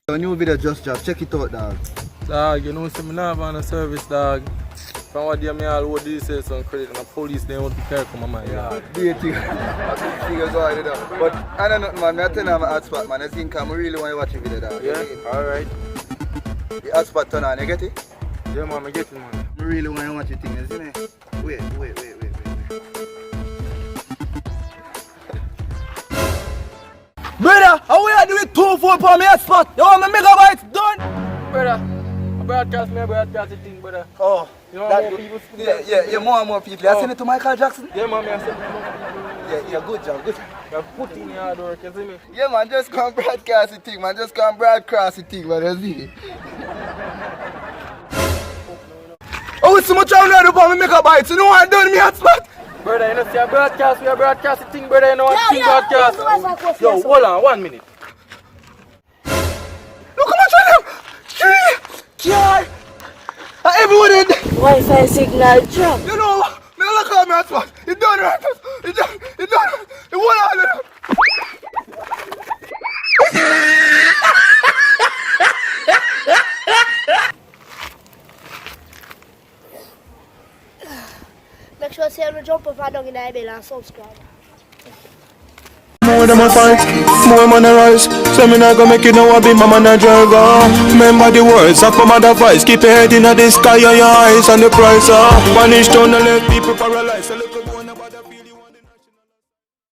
A new video just dropped, check it out, dog. Dog, you know, see me not on a service, dog. From what day me all what this is some credit and the police they want to care come on my yard. Dating. I think figures out it. But I don't know, man, I tell you I'm a hotspot, man. I think I really want to watch the video, dog. Yeah, alright. The hotspot turn on, you get it? Yeah, man, I get it, man. I really want to watch the thing, isn't it? Wait. Brother, how we are doing 2-4 for me hotspot? You want my megabytes done? Brother, I broadcast the thing, brother. Oh, you know more people yeah, more and more people. You send it to Michael Jackson? Yeah, man, I send it to more people. Yeah, good job. You put in your hard work, you see me? Yeah, man, just come broadcast the thing, man. Just come broadcast the thing, man. You see? Oh, it's so much I know about me megabytes. You know what I'm doing me hotspot? Brother, you know, see a broadcast, we a broadcast the thing, brother, you know what thing broadcast. Yo, hold on, 1 minute. Look how much of them! 3! Car! Everyone in Wi-Fi signal drop. You know, me look at me hotspot. It done right. It done. It won all of them. Make sure you jump up and down in the bell and subscribe. More than my fight, more man a rise. So me not gonna make you know I be my man a driver. Remember the words of my mother voice. Keep your head in the sky and your eyes on the prize. Punish down and let people paralyze.